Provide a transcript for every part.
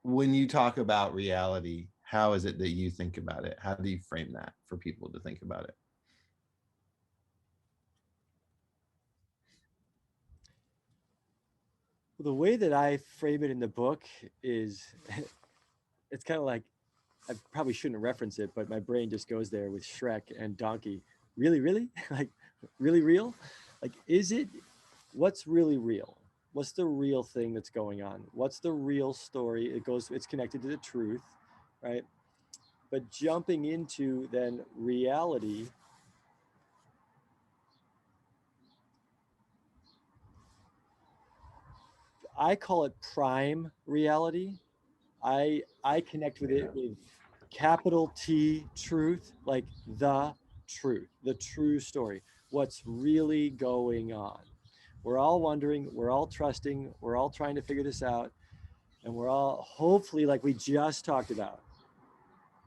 when you talk about reality, how is it that you think about it? How do you frame that for people to think about it? The way that I frame it in the book is it's kind of like I probably shouldn't reference it, but my brain just goes there with Shrek and Donkey. Really, really? Like, really real? Like, is it what's really real? What's the real thing that's going on? What's the real story? It's connected to the truth, right? But jumping into then reality, I call it prime reality. I connect with it with capital T truth, like the truth, the true story, what's really going on. We're all wondering, we're all trusting, we're all trying to figure this out, and we're all hopefully, like we just talked about,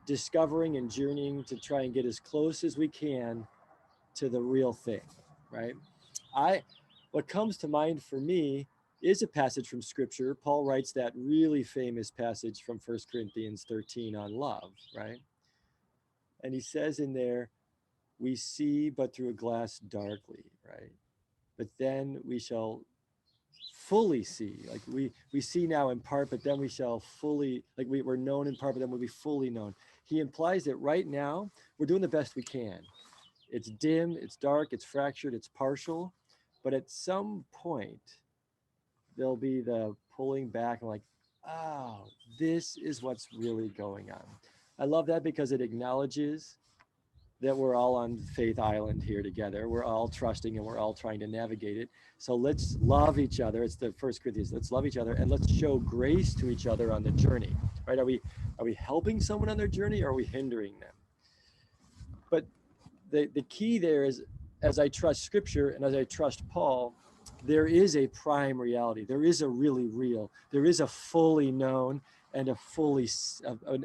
discovering and journeying to try and get as close as we can to the real thing, right? I what comes to mind for me is a passage from scripture. Paul writes that really famous passage from 1 Corinthians 13 on love, right? And he says in there, we see but through a glass darkly, right? But then we shall fully see. Like we see now in part, but then we shall fully, like we're known in part, but then we'll be fully known. He implies that right now we're doing the best we can. It's dim, it's dark, it's fractured, it's partial, but at some point there'll be the pulling back and like, oh, this is what's really going on. I love that because it acknowledges that we're all on Faith Island here together. We're all trusting and we're all trying to navigate it. So let's love each other. It's the First Corinthians. Let's love each other and let's show grace to each other on the journey. Right? Are we helping someone on their journey or are we hindering them? But the key there is, as I trust Scripture and as I trust Paul, there is a prime reality. There is a really real. There is a fully known and a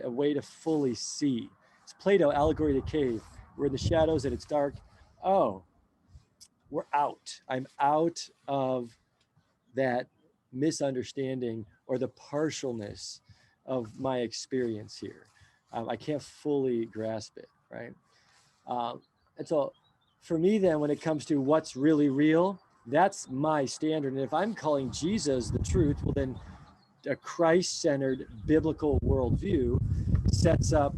way to fully see. It's Plato, allegory of the cave. We're in the shadows and it's dark. Oh, we're out. I'm out of that misunderstanding or the partialness of my experience here. I can't fully grasp it, right? And so for me, then, when it comes to what's really real, that's my standard. And if I'm calling Jesus the truth, well, then a Christ centered biblical worldview sets up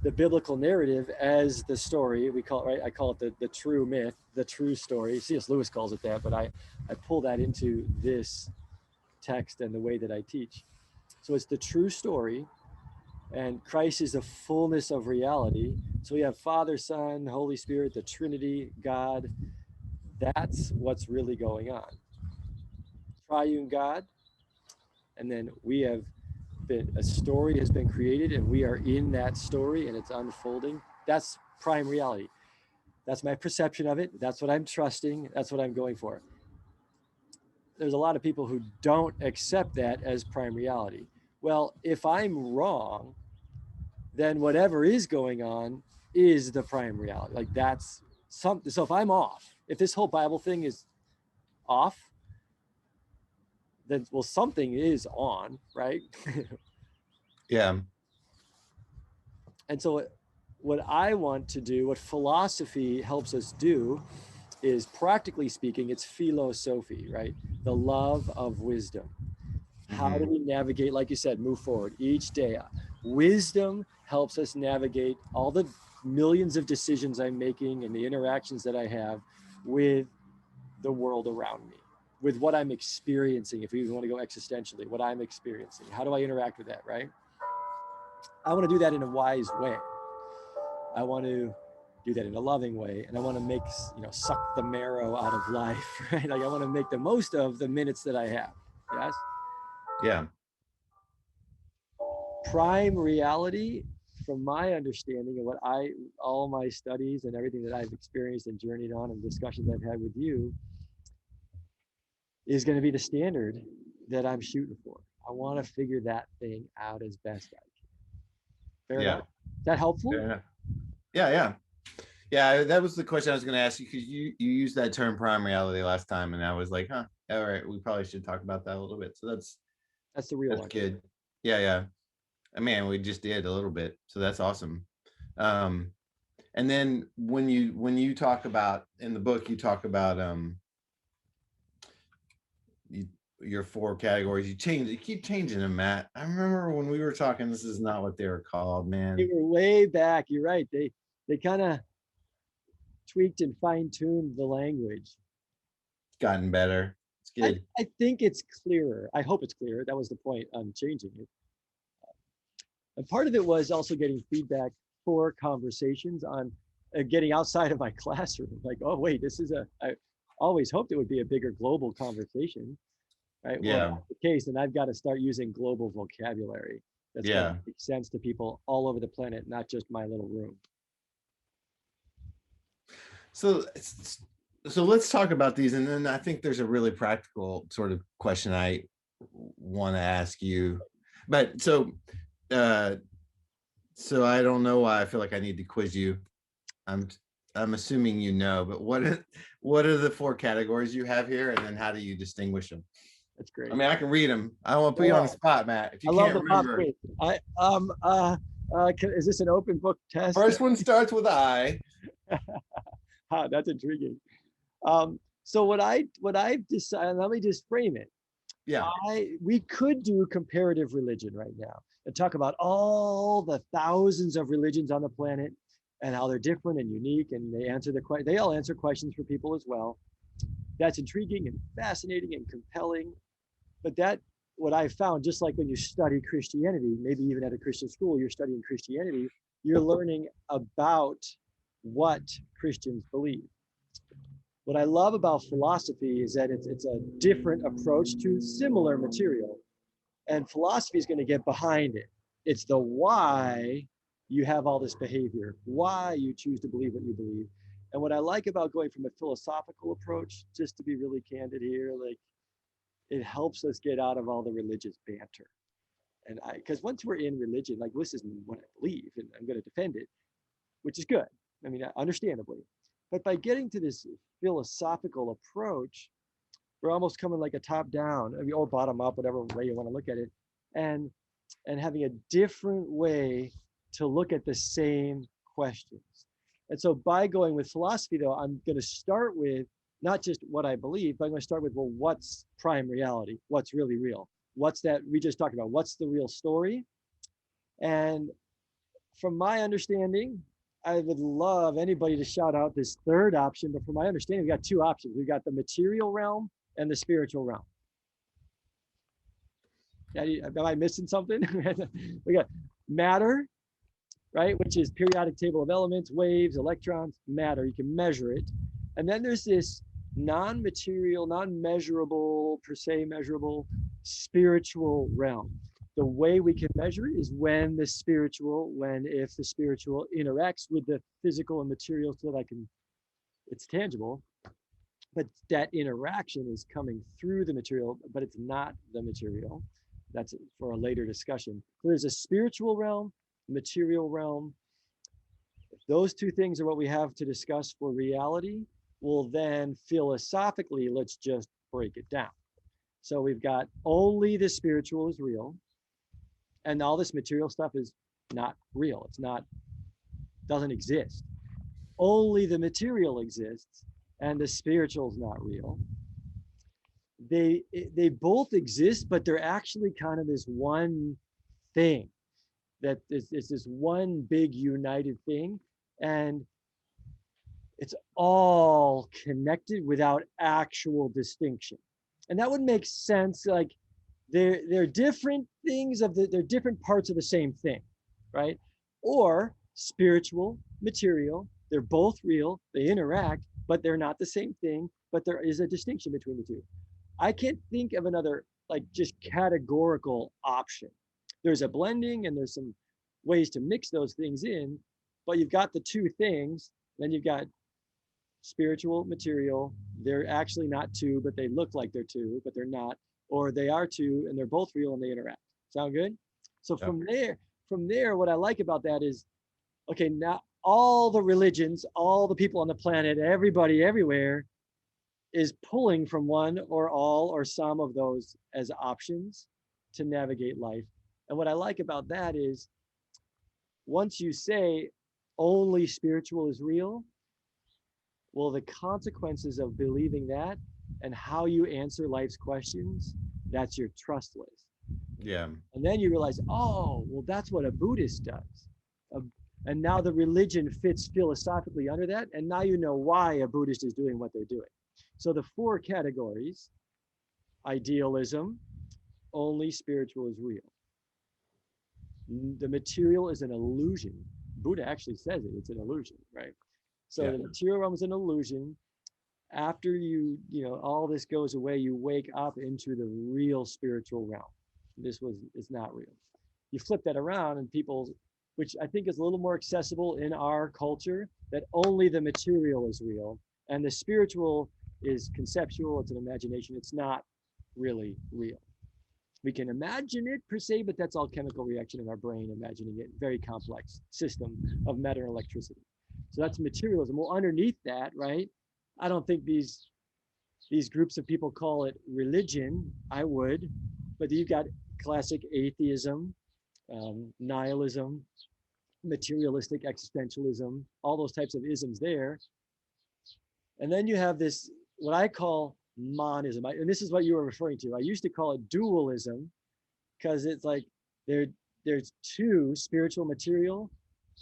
the biblical narrative as the story. We call it, right? I call it the true myth, the true story. C.S. Lewis calls it that, but I pull that into this text and the way that I teach. So it's the true story, and Christ is the fullness of reality. So we have Father, Son, Holy Spirit, the Trinity, God. That's what's really going on. Triune God, and then we have a story has been created, and we are in that story, and it's unfolding. That's prime reality. That's my perception of it. That's what I'm trusting. That's what I'm going for. There's a lot of people who don't accept that as prime reality. Well, if I'm wrong, then whatever is going on is the prime reality. Like that's something. So if I'm off, if this whole Bible thing is off, then well, something is on, right? Yeah. And so what I want to do, what philosophy helps us do, is practically speaking, it's philosophy, right? The love of wisdom. How do we navigate, like you said, move forward each day? Wisdom helps us navigate all the millions of decisions I'm making and the interactions that I have with the world around me, with what I'm experiencing. If we want to go existentially, what I'm experiencing, how do I interact with that, right? I want to do that in a wise way. I want to do that in a loving way, and I want to make, suck the marrow out of life, right? Like I want to make the most of the minutes that I have. Yes. Yeah. Prime reality, from my understanding and all my studies and everything that I've experienced and journeyed on and discussions I've had with you, is going to be the standard that I'm shooting for. I want to figure that thing out as best I can. Fair Yeah. enough? Is that helpful? Yeah. Yeah. Yeah. Yeah. That was the question I was going to ask you, because you used that term prime reality last time, and I was like, huh, all right, we probably should talk about that a little bit. So That's the real that's one. good. Yeah, yeah. I mean, we just did a little bit, so that's awesome. Um, and then when you talk about in the book, you talk about you, your four categories. You keep changing them, Matt. I remember when we were talking, this is not what they were called, They man. were way back. You're right. They kind of tweaked and fine-tuned the language. It's gotten better. It's I, good. I think it's clearer. I hope it's clearer. That was the point on changing it. And part of it was also getting feedback for conversations on getting outside of my classroom. Like, oh, wait, I always hoped it would be a bigger global conversation, right? Well, Yeah, that's the case, and I've got to start using global vocabulary that's going to yeah. make sense to people all over the planet, not just my little room. So so let's talk about these, and then I think there's a really practical sort of question I want to ask you. But uh so I don't know why I feel like I need to quiz you. I'm I'm assuming you know, but what are the four categories you have here, and then how do you distinguish them? That's I great. mean, I can read them. I don't want to put you on the Yeah, spot, Matt. If you I love can't the pop remember, quiz. Is this an open book test? first one starts with I. That's intriguing. So what I've decided, let me just frame it. Yeah, We could do comparative religion right now and talk about all the thousands of religions on the planet and how they're different and unique, and they all answer questions for people as well. That's intriguing and fascinating and compelling. But what I found, just like when you study Christianity, maybe even at a Christian school, you're studying Christianity, you're learning about what Christians believe. What I love about philosophy is that it's a different approach to similar material. And philosophy is going to get behind it. It's the why you have all this behavior, why you choose to believe what you believe. And what I like about going from a philosophical approach, just to be really candid here, like it helps us get out of all the religious banter. And because once we're in religion, like this is what I believe, and I'm going to defend it, which is good. I mean, understandably. But by getting to this philosophical approach, we're almost coming like a top down, or bottom up, whatever way you want to look at it, and having a different way to look at the same questions. And so by going with philosophy, though, I'm going to start with not just what I believe, but I'm going to start with, well, what's prime reality? What's really real? What's that we just talked about? What's the real story? And from my understanding, I would love anybody to shout out this third option, but from my understanding, we got two options. We've got the material realm and the spiritual realm. Am I missing something? We got matter, right? Which is periodic table of elements, waves, electrons, matter. You can measure it. And then there's this non-material, non-measurable, per se measurable, spiritual realm. The way we can measure it is if the spiritual interacts with the physical and material so that it's tangible. But that interaction is coming through the material, but it's not the material. That's for a later discussion. So there's a spiritual realm, material realm. If those two things are what we have to discuss for reality, well, then philosophically, let's just break it down. So we've got only the spiritual is real, and all this material stuff is not real. Doesn't exist. Only the material exists, and the spiritual is not real. They both exist, but they're actually kind of this one thing that is this one big united thing, and it's all connected without actual distinction. And that would make sense. Like they're different things they're different parts of the same thing, right? Or spiritual, material, they're both real, they interact, but they're not the same thing, but there is a distinction between the two. I can't think of another like just categorical option. There's a blending and there's some ways to mix those things in, but you've got the two things, then you've got spiritual, material. They're actually not two, but they look like they're two, but they're not, or they are two and they're both real and they interact. Sound good? So yeah. From there, what I like about that is, okay, now all the religions, all the people on the planet, everybody everywhere is pulling from one or all or some of those as options to navigate life. And what I like about that is once you say only spiritual is real, well, the consequences of believing that and how you answer life's questions, that's your trust list. Yeah. And then you realize, oh, well, that's what a Buddhist does. Uh, and now the religion fits philosophically under that. And now you know why a Buddhist is doing what they're doing. So the four categories: idealism, only spiritual is real. The material is an illusion. Buddha actually says it, it's an illusion, right? So Yeah. the material realm is an illusion. After all this goes away, you wake up into the real spiritual realm. It's not real. You flip that around and people, which I think is a little more accessible in our culture, that only the material is real and the spiritual is conceptual, it's an imagination, it's not really real. We can imagine it per se, but that's all chemical reaction in our brain, imagining it, very complex system of matter and electricity. So that's materialism. Well, underneath that, right? I don't think these groups of people call it religion. I would, but you've got classic atheism, nihilism, materialistic existentialism, all those types of isms there. And then you have this, what I call monism. And this is what you were referring to. I used to call it dualism because it's like there's two, spiritual, material,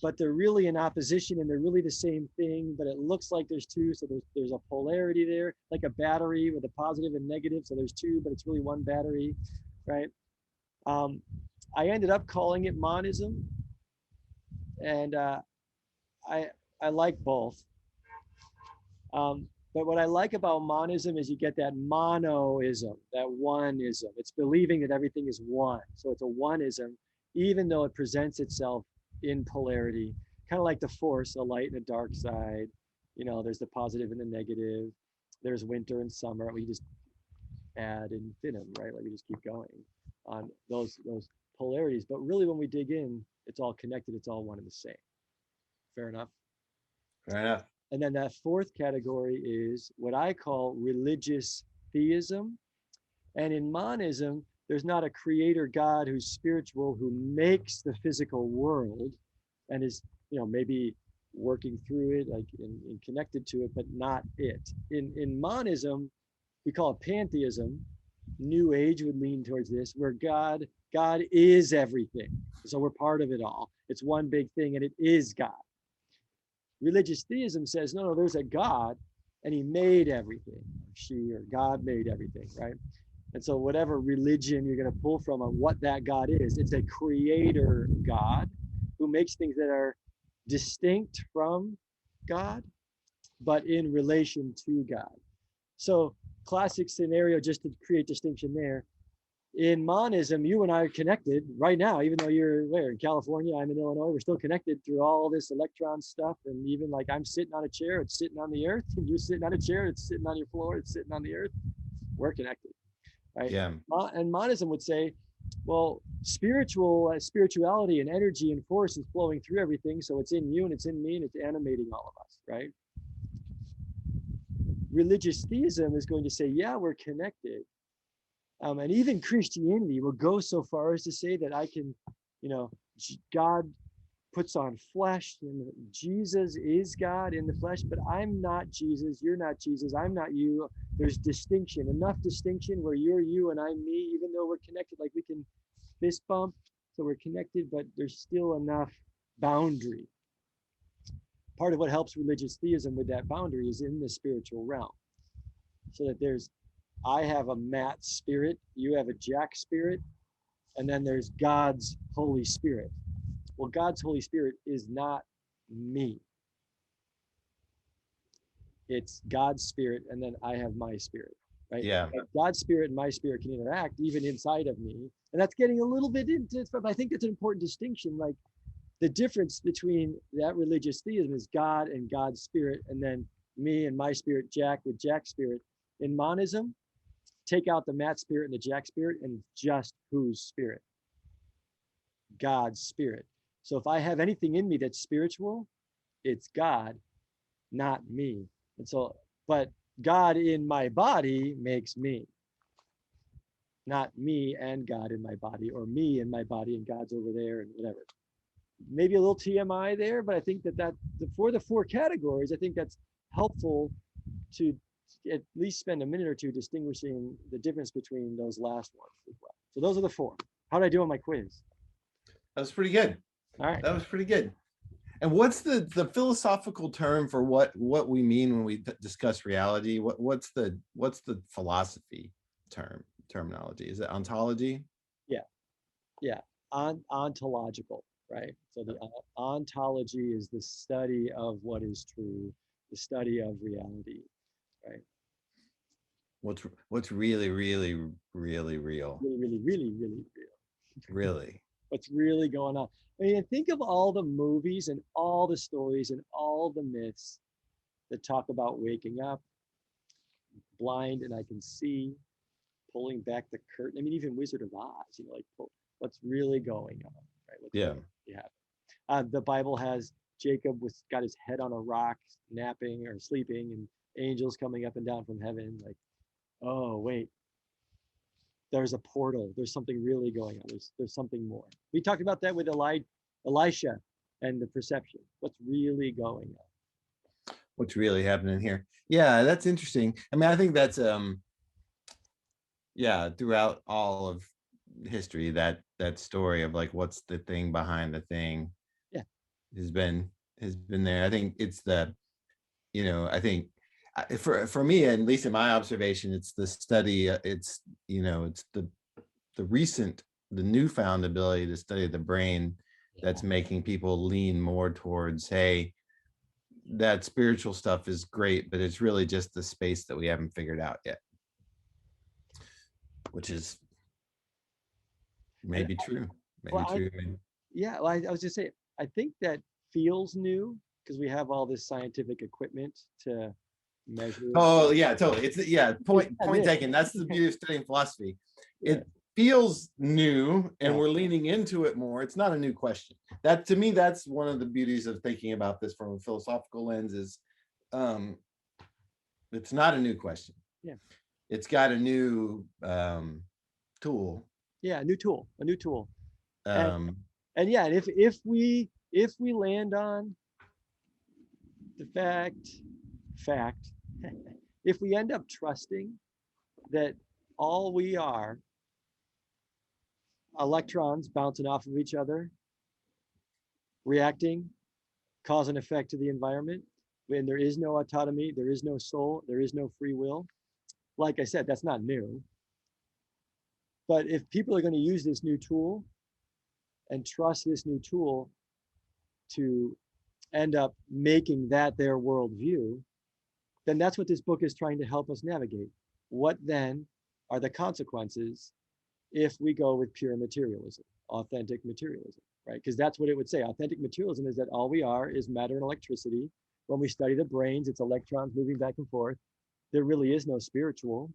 but they're really in opposition and they're really the same thing, but it looks like there's two. So there's a polarity there, like a battery with a positive and negative. So there's two, but it's really one battery, right? I ended up calling it monism, and I like both. But what I like about monism is you get that monoism, that oneism. It's believing that everything is one. So it's a oneism, even though it presents itself in polarity, kind of like the force, a light and a dark side. There's the positive and the negative. There's winter and summer. We just ad infinitum, right? Like we just keep going on those polarities. But really, when we dig in, it's all connected. It's all one and the same. Fair enough. Fair enough. And then that fourth category is what I call religious theism. And in monism, there's not a creator God who's spiritual, who makes the physical world and is, maybe working through it, like and connected to it, but not it. In monism, we call it pantheism. New Age would lean towards this, where God is everything. So we're part of it all. It's one big thing, and it is God. Religious theism says, no, there's a God, and he made everything. She or God made everything, right? And so whatever religion you're going to pull from on what that God is, it's a creator God who makes things that are distinct from God, but in relation to God. So classic scenario, just to create distinction there. In monism, you and I are connected right now, even though you're where in California, I'm in Illinois, we're still connected through all this electron stuff. And even like I'm sitting on a chair, it's sitting on the earth, and you're sitting on a chair, it's sitting on your floor, it's sitting on the earth. We're connected, right? Yeah. And monism would say, well, spirituality and energy and force is flowing through everything. So it's in you and it's in me and it's animating all of us, right? Religious theism is going to say, yeah, we're connected. And even Christianity will go so far as to say that I can, God puts on flesh and Jesus is God in the flesh, but I'm not Jesus, you're not Jesus, I'm not you. There's distinction, enough distinction where you're you and I'm me, even though we're connected, like we can fist bump, so we're connected, but there's still enough boundary. Part of what helps religious theism with that boundary is in the spiritual realm. So that I have a Matt spirit, you have a Jack spirit, and then there's God's Holy Spirit. Well, God's Holy Spirit is not me. It's God's spirit, and then I have my spirit, right? Yeah. God's spirit and my spirit can interact even inside of me. And that's getting a little bit into it, but I think it's an important distinction. Like the difference between that religious theism is God and God's spirit, and then me and my spirit, Jack with Jack's spirit. In monism, take out the Matt spirit and the Jack spirit, and just whose spirit? God's spirit. So if I have anything in me that's spiritual, it's God, not me. And so, but God in my body makes me. not me and God in my body, or me and my body and God's over there and whatever. Maybe a little TMI there, but I think that for the four categories, I think that's helpful to at least spend a minute or two distinguishing the difference between those last ones as well. So those are the four. How did I do on my quiz? That was pretty good. All right. That was pretty good. And what's the philosophical term for what we mean when we discuss reality? What's the philosophy terminology? Is it ontology? Yeah. Ontological, right? So the ontology is the study of what is true, the study of reality, right? What's really real? Really, really, really, really real. Really? What's really going on? I mean, think of all the movies and all the stories and all the myths that talk about waking up blind and I can see, pulling back the curtain. I mean, even Wizard of Oz, like what's really going on, right? Yeah. The Bible has Jacob got his head on a rock, napping or sleeping, and angels coming up and down from heaven. Like, oh wait, there's a portal. There's something really going on. There's something more. We talked about that with Elisha and the perception. What's really going on? What's really happening here? Yeah, that's interesting. I mean, I think that's yeah, throughout all of history, that story of like what's the thing behind the thing, Yeah, has been there. I think it's I think for me, at least in my observation, it's the study, it's it's the newfound ability to study the brain that's making people lean more towards, hey, that spiritual stuff is great, but it's really just the space that we haven't figured out yet, which is maybe true. Yeah, well, I was just saying, I think that feels new because we have all this scientific equipment to measure. Oh yeah, totally. It's point taken. That's the beauty of studying philosophy. It feels new and we're leaning into it more. It's not a new question. That, to me, that's one of the beauties of thinking about this from a philosophical lens, is it's not a new question. Yeah, it's got a new tool. Yeah, a new tool. Um, and yeah, and if we land on the fact if we end up trusting that all we are electrons bouncing off of each other, reacting, cause and effect to the environment, and there is no autonomy, there is no soul, there is no free will, like I said, that's not new. But if people are going to use this new tool and trust this new tool to end up making that their worldview, then that's what this book is trying to help us navigate. What then are the consequences if we go with pure materialism, authentic materialism, right? Because that's what it would say. Authentic materialism is that all we are is matter and electricity. When we study the brains, it's electrons moving back and forth. There really is no spiritual.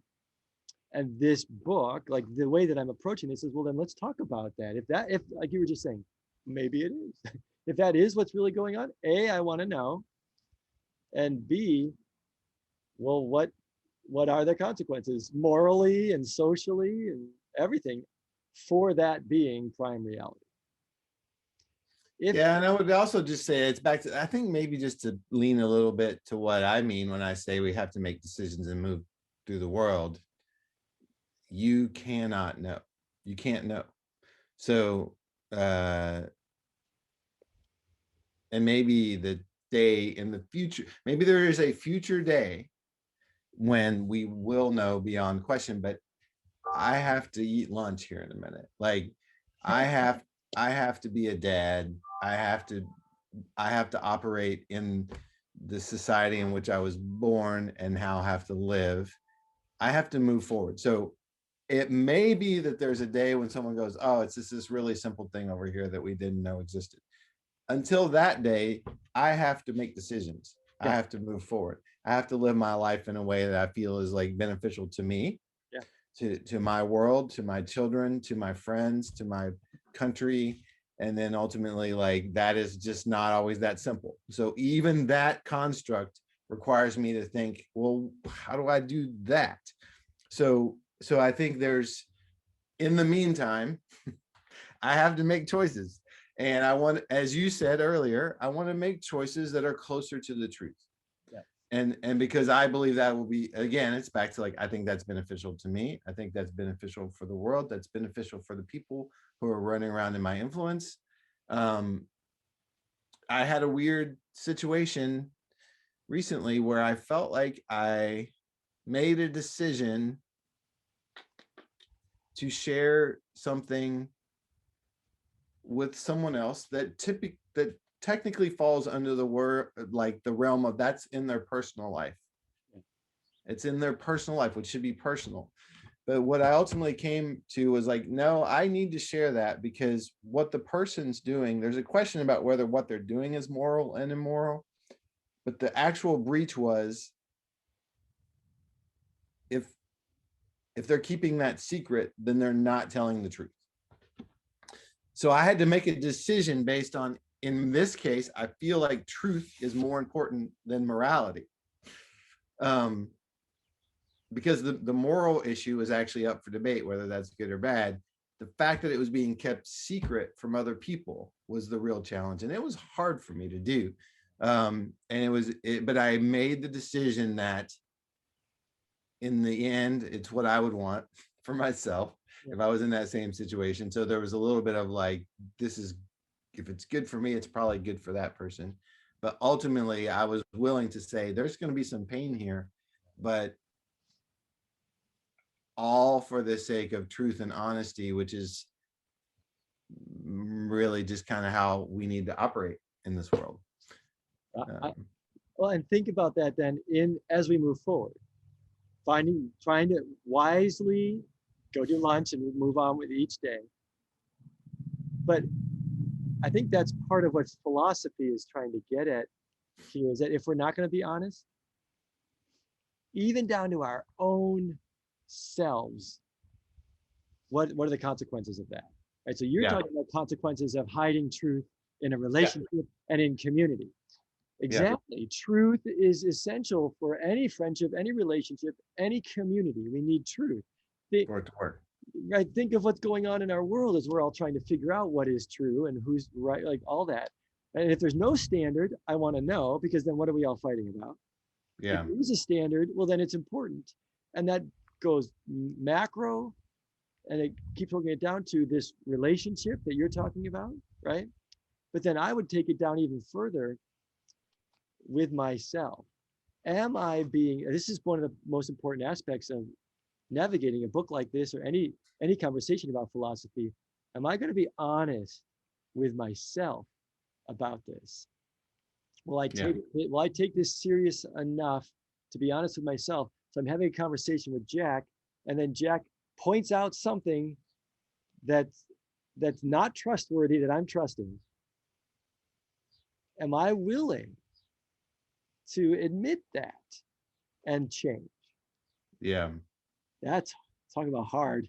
And this book, like the way that I'm approaching this, is, well, then let's talk about that. If like you were just saying, maybe it is. If that is what's really going on, A, I want to know. And B, well, what are the consequences morally and socially and everything for that being prime reality? And I would also just say, it's back to, I think maybe just to lean a little bit to what I mean when I say we have to make decisions and move through the world. You cannot know. You can't know. So, and maybe the day in the future, maybe there is a future day when we will know beyond question, but I have to eat lunch here in a minute. Like, I have to be a dad. I have to operate in the society in which I was born and how I have to live. I have to move forward. So it may be that there's a day when someone goes, oh, it's just this really simple thing over here that we didn't know existed. Until that day, I have to make decisions. I have to move forward. I have to live my life in a way that I feel is like beneficial to me, to my world, to my children, to my friends, to my country. And then ultimately, like, that is just not always that simple. So even that construct requires me to think, well, how do I do that? So I think there's in the meantime, I have to make choices. And I want, as you said earlier, I want to make choices that are closer to the truth. Yeah. And because I believe that will be, again, it's back to like, I think that's beneficial to me. I think that's beneficial for the world. That's beneficial for the people who are running around in my influence. I had a weird situation recently where I felt like I made a decision to share something with someone else that technically falls under the word, like the realm of that's in their personal life. It's in their personal life, which should be personal. But what I ultimately came to was like, no, I need to share that because what the person's doing, there's a question about whether what they're doing is moral and immoral. But the actual breach was if they're keeping that secret, then they're not telling the truth. So I had to make a decision based on, in this case, I feel like truth is more important than morality. Because the moral issue is actually up for debate, whether that's good or bad. The fact that it was being kept secret from other people was the real challenge. And it was hard for me to do. But I made the decision that in the end, it's what I would want for myself if I was in that same situation. So there was a little bit of like, this is, if it's good for me, it's probably good for that person. But ultimately, I was willing to say there's going to be some pain here, but all for the sake of truth and honesty, which is really just kind of how we need to operate in this world. Well, and think about that then as we move forward, trying to wisely go do lunch and move on with each day. But I think that's part of what philosophy is trying to get at here, is that if we're not going to be honest, even down to our own selves, what are the consequences of that? Right. So you're talking about consequences of hiding truth in a relationship and in community. Exactly. Yeah. Truth is essential for any friendship, any relationship, any community. We need truth. Right. Think of what's going on in our world as we're all trying to figure out what is true and who's right, like all that. And if there's no standard, I want to know, because then what are we all fighting about? Yeah. If there is a standard, well, then it's important. And that goes macro, and it keeps working it down to this relationship that you're talking about, right? But then I would take it down even further with myself. Am I being, this is one of the most important aspects of navigating a book like this or any conversation about philosophy. Am I going to be honest with myself about this? Will I take this serious enough to be honest with myself? So I'm having a conversation with Jack, and then Jack points out something that's not trustworthy that I'm trusting. Am I willing to admit that and change? Yeah. That's talking about hard.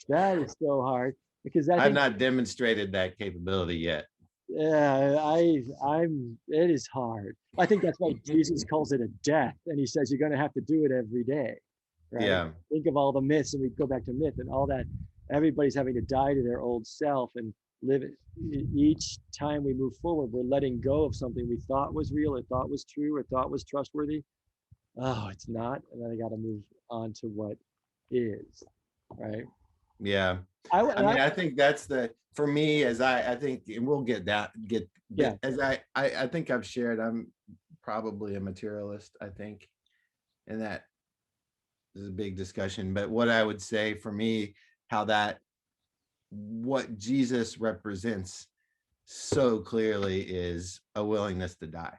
That is so hard, because I've not demonstrated that capability yet. Yeah, it is hard. I think that's why Jesus calls it a death, and he says you're going to have to do it every day, right? Yeah. Think of all the myths, and we go back to myth and all that. Everybody's having to die to their old self and live it. Each time we move forward, we're letting go of something we thought was real, or thought was true, or thought was trustworthy. Oh, it's not, and then I got to move on to what is, right? Yeah. I think that's for me, as I think, and we'll get as I think I've shared, I'm probably a materialist, I think, and that is a big discussion. But what I would say for me, what Jesus represents so clearly is a willingness to die.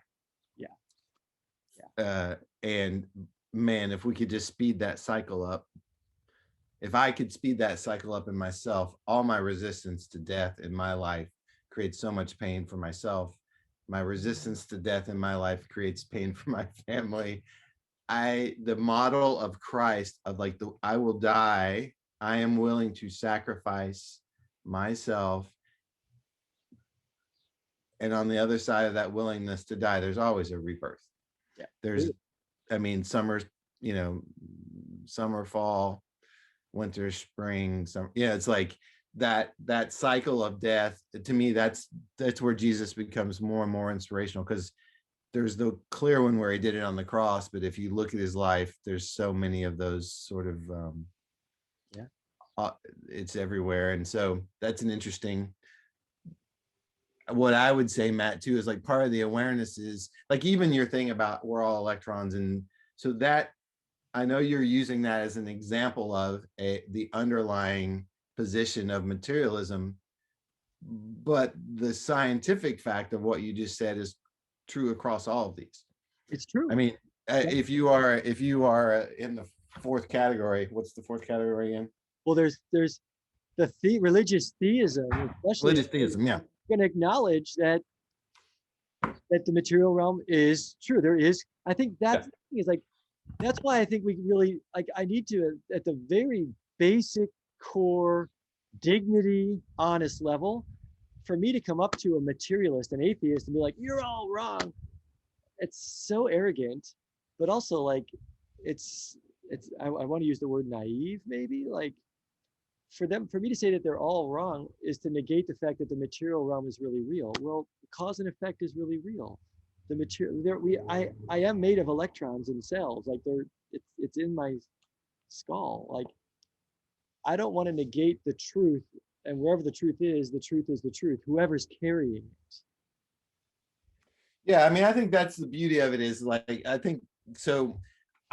Yeah. And man, if we could just speed that cycle up, if I could speed that cycle up in myself, all my resistance to death in my life creates so much pain for myself. My resistance to death in my life creates pain for my family. The model of Christ of like I will die, I am willing to sacrifice myself. And on the other side of that willingness to die, there's always a rebirth. Yeah. Summer, summer, fall, winter, spring, summer. Yeah, it's like that cycle of death. To me, that's where Jesus becomes more and more inspirational, because there's the clear one where he did it on the cross, but if you look at his life, there's so many of those sort of Yeah. It's everywhere. And so that's an interesting, what I would say, Matt, too, is like part of the awareness is like even your thing about we're all electrons. And so that, I know you're using that as an example of the underlying position of materialism, but the scientific fact of what you just said is true across all of these. It's true. I mean, if you are in the fourth category, what's the fourth category again? Well, there's the religious theism, especially Religious theism, yeah. Going to acknowledge that the material realm is true. There is, I think that's the thing, is like, that's why I think we really, like, I need to, at the very basic core dignity, honest level, for me to come up to a materialist, an atheist, and be like, you're all wrong. It's so arrogant, but also like, I want to use the word naive, maybe, like, for me to say that they're all wrong is to negate the fact that the material realm is really real. Well, cause and effect is really real. The material, I am made of electrons and cells. Like it's in my skull. Like, I don't want to negate the truth, and wherever the truth is the truth. Whoever's carrying it. Yeah, I mean, I think that's the beauty of it, is like, I think so.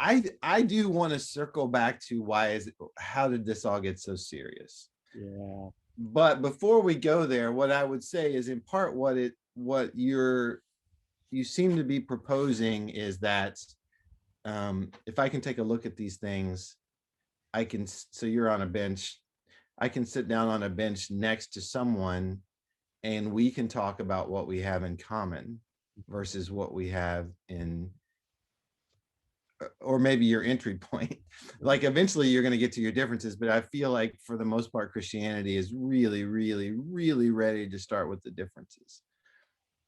I do want to circle back to how did this all get so serious? Yeah. But before we go there, what I would say is, in part, what you seem to be proposing is that if I can take a look at these things, so you're on a bench, I can sit down on a bench next to someone and we can talk about what we have in common versus what we have in, or maybe your entry point. Like eventually you're going to get to your differences, but I feel like for the most part, Christianity is really, really, really ready to start with the differences.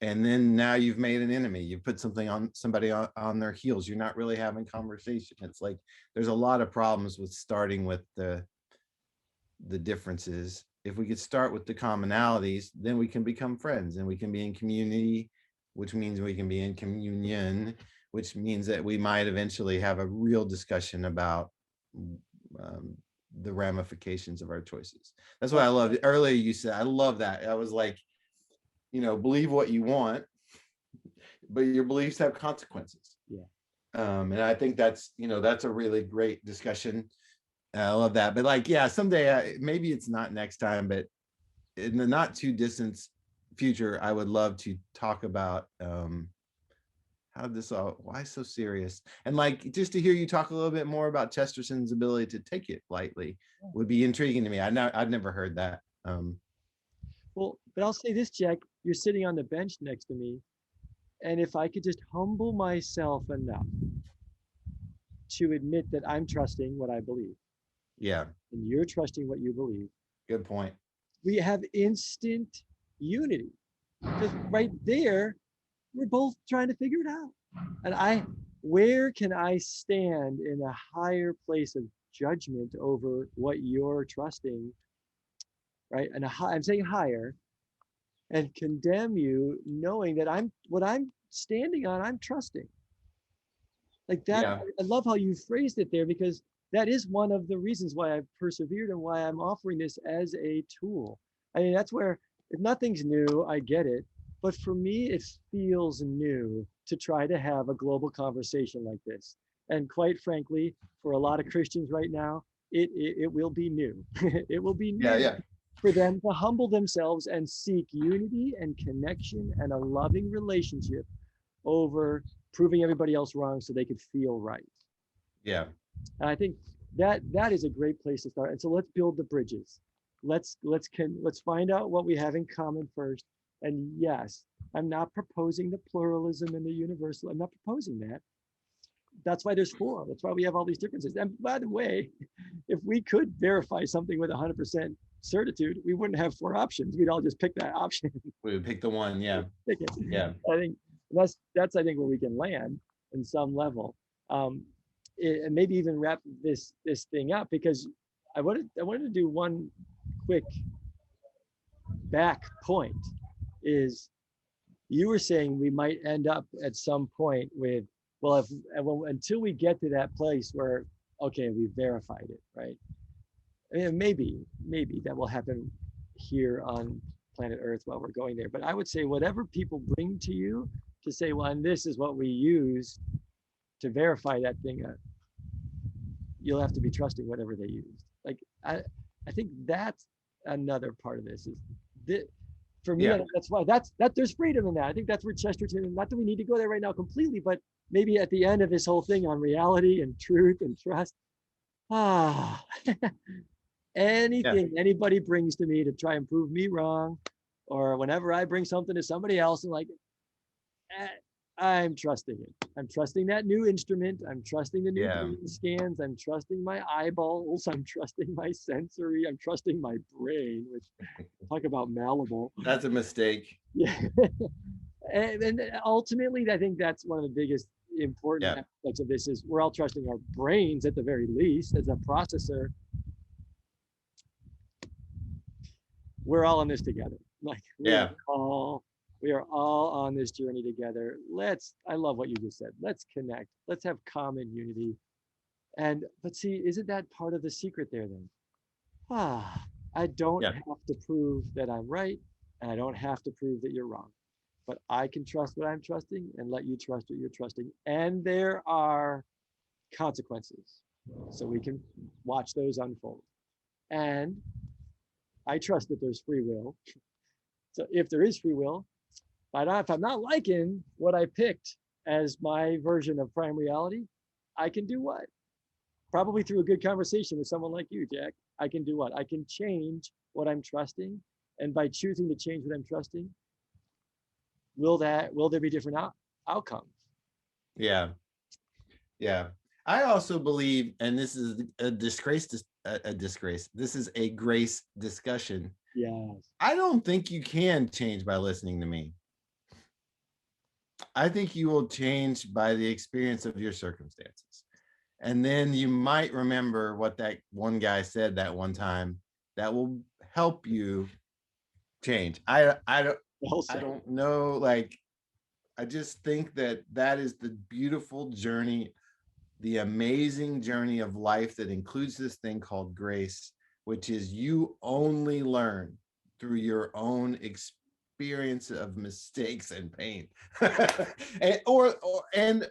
And then now you've made an enemy. You put somebody on their heels. You're not really having conversation. It's like there's a lot of problems with starting with the differences. If we could start with the commonalities, then we can become friends, and we can be in community, which means we can be in communion, which means that we might eventually have a real discussion about the ramifications of our choices. That's what I loved earlier. You said, I love that. I was like, believe what you want, but your beliefs have consequences. Yeah. And I think that's a really great discussion. I love that. But like, yeah, someday, maybe it's not next time, but in the not too distant future, I would love to talk about why so serious, and like just to hear you talk a little bit more about Chesterton's ability to take it lightly would be intriguing to me. I'd never heard that. Well, but I'll say this, Jack, you're sitting on the bench next to me, and if I could just humble myself enough to admit that I'm trusting what I believe, yeah, and you're trusting what you believe, good point. We have instant unity, because right there we're both trying to figure it out. And where can I stand in a higher place of judgment over what you're trusting, right? And I'm saying higher, and condemn you, knowing that what I'm standing on, I'm trusting. Like that. Yeah. I love how you phrased it there, because that is one of the reasons why I've persevered and why I'm offering this as a tool. I mean, that's where, if nothing's new, I get it. But for me, it feels new to try to have a global conversation like this. And quite frankly, for a lot of Christians right now, it will be new. It will be new. Yeah. For them to humble themselves and seek unity and connection and a loving relationship over proving everybody else wrong so they could feel right. Yeah. And I think that is a great place to start. And so let's build the bridges. Let's find out what we have in common first. And yes, I'm not proposing the pluralism and the universal. I'm not proposing that. That's why there's four. That's why we have all these differences. And by the way, if we could verify something with 100% certitude, we wouldn't have four options. We'd all just pick that option. We would pick the one. Yeah. Pick it. Yeah. I think that's I think where we can land in some level. And maybe even wrap this thing up, because I wanted to do one quick back point is you were saying we might end up at some point with, well, until we get to that place where, okay, we verified it, right? I mean, maybe that will happen here on planet Earth while we're going there. But I would say whatever people bring to you to say, well, and this is what we use to verify that thing, you'll have to be trusting whatever they used. Like I think that's another part of this is that for me, Yeah. that's why that there's freedom in that. I think that's where Chesterton, not that we need to go there right now completely, but maybe at the end of his whole thing on reality and truth and trust, anything anybody brings to me to try and prove me wrong, or whenever I bring something to somebody else, and like, I'm trusting it. I'm trusting that new instrument. I'm trusting the new brain scans. I'm trusting my eyeballs. I'm trusting my sensory. I'm trusting my brain, which talk about malleable. That's a mistake. Yeah. and ultimately, I think that's one of the biggest important aspects of this is we're all trusting our brains at the very least as a processor. We're all in this together. Like we are all on this journey together. I love what you just said. Let's connect. Let's have common unity. But see, isn't that part of the secret there then? I don't have to prove that I'm right, and I don't have to prove that you're wrong. But I can trust what I'm trusting and let you trust what you're trusting. And there are consequences. So we can watch those unfold. And I trust that there's free will. So if there is free will, if I'm not liking what I picked as my version of prime reality, I can do what? Probably through a good conversation with someone like you, Jack, I can do what? I can change what I'm trusting. And by choosing to change what I'm trusting, will there be different outcomes? Yeah. I also believe, and this is a disgrace. This is a grace discussion. Yes. I don't think you can change by listening to me. I think you will change by the experience of your circumstances. And then you might remember what that one guy said that one time that will help you change. I don't know. Like, I just think that is the beautiful journey, the amazing journey of life that includes this thing called grace, which is you only learn through your own experience of mistakes and pain. and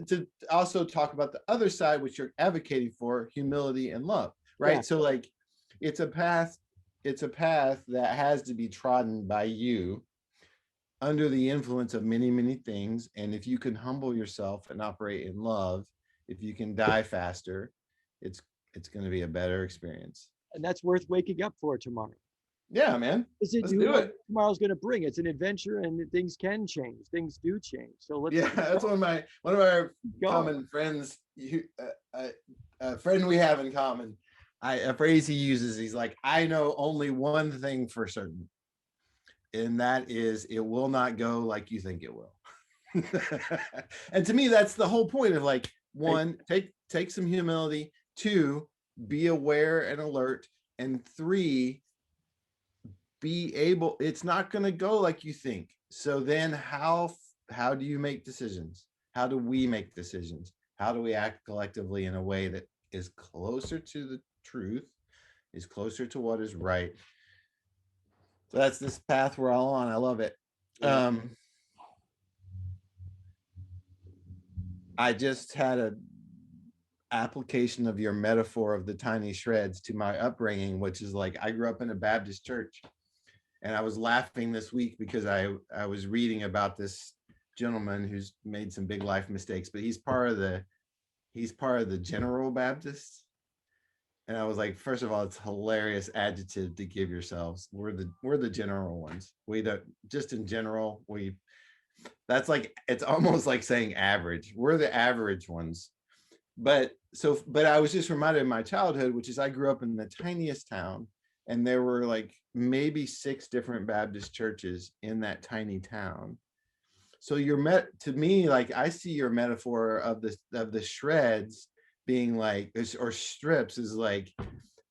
to also talk about the other side, which you're advocating for, humility and love, right? So like it's a path that has to be trodden by you under the influence of many, many things. And if you can humble yourself and operate in love, if you can die faster, it's going to be a better experience. And that's worth waking up for tomorrow. Yeah, man. Let's do it. Tomorrow's going to bring. It's an adventure, and things can change. Things do change. So let's. Yeah, that's one of our common friends. A friend we have in common. A phrase he uses. He's like, I know only one thing for certain, and that is it will not go like you think it will. And to me, that's the whole point of like, one, take some humility, two, be aware and alert, and three, be able, it's not going to go like you think. So then how do you make decisions? How do we make decisions? How do we act collectively in a way that is closer to the truth, is closer to what is right? So that's this path we're all on. I love it. I just had a application of your metaphor of the tiny shreds to my upbringing, which is like, I grew up in a Baptist church, and I was laughing this week because I was reading about this gentleman who's made some big life mistakes, but he's part of the General Baptist. And I was like, first of all, it's a hilarious adjective to give yourselves. We're the general ones. We don't, just in general, that's like, it's almost like saying average. We're the average ones. But I was just reminded of my childhood, which is I grew up in the tiniest town, and there were like maybe 6 different Baptist churches in that tiny town. So to me, like, I see your metaphor of the shreds being like, or strips, is like,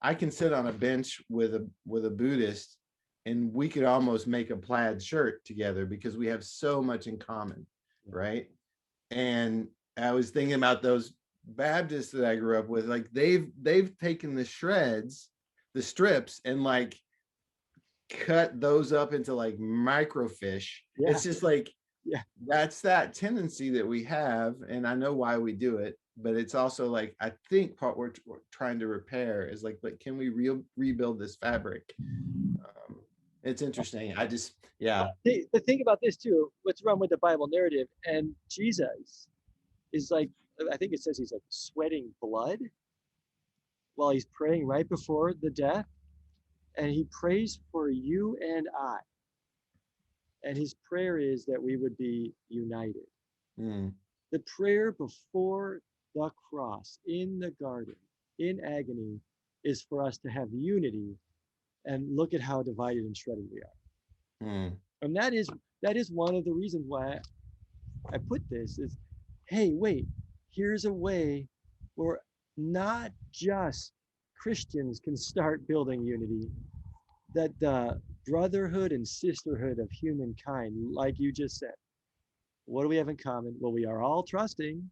I can sit on a bench with a Buddhist, and we could almost make a plaid shirt together because we have so much in common, right? And I was thinking about those Baptists that I grew up with, like they've taken the shreds, the strips, and like cut those up into like microfish. Yeah. It's just like, Yeah. that's that tendency that we have, and I know why we do it, but it's also like, I think part we're trying to repair is like, but can we rebuild this fabric? It's interesting. I just, yeah. The thing about this too, what's wrong with the Bible narrative, and Jesus is like, I think it says he's like sweating blood while he's praying right before the death, and he prays for you and I. And his prayer is that we would be united. Mm. The prayer before the cross in the garden, in agony, is for us to have unity, and look at how divided and shredded we are. Mm. And that is one of the reasons why I put this is, hey, wait, here's a way where not just Christians can start building unity, that the brotherhood and sisterhood of humankind, like you just said, what do we have in common? Well, we are all trusting.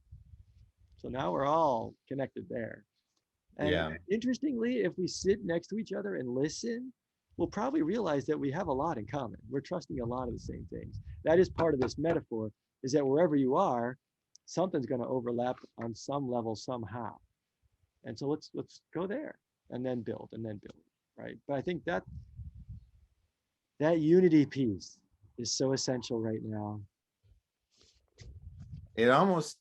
So now we're all connected there. And Yeah. interestingly, if we sit next to each other and listen, we'll probably realize that we have a lot in common. We're trusting a lot of the same things. That is part of this metaphor, is that wherever you are, something's going to overlap on some level somehow. And so let's go there and then build, right? But I think that unity piece is so essential right now. It almost,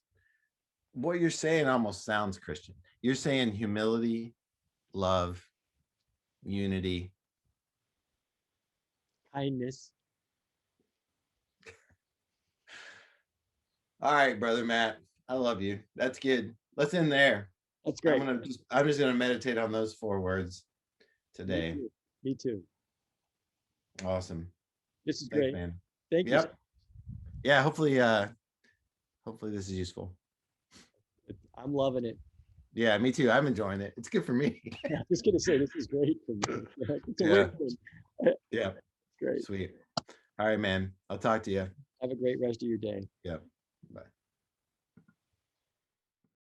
what you're saying almost sounds Christian. You're saying humility, love, unity, Kindness. All right, brother Matt, I love you. That's good. Let's end there. That's great. I'm just gonna meditate on those 4 words today. Me too. Awesome. This is Thanks, great. man. Thank you. Yeah, hopefully this is useful. I'm loving it. Yeah, me too. I'm enjoying it. It's good for me. I'm just gonna say this is great for me. It's a win-win. Yeah. Great. Sweet. All right, man. I'll talk to you. Have a great rest of your day. Yep.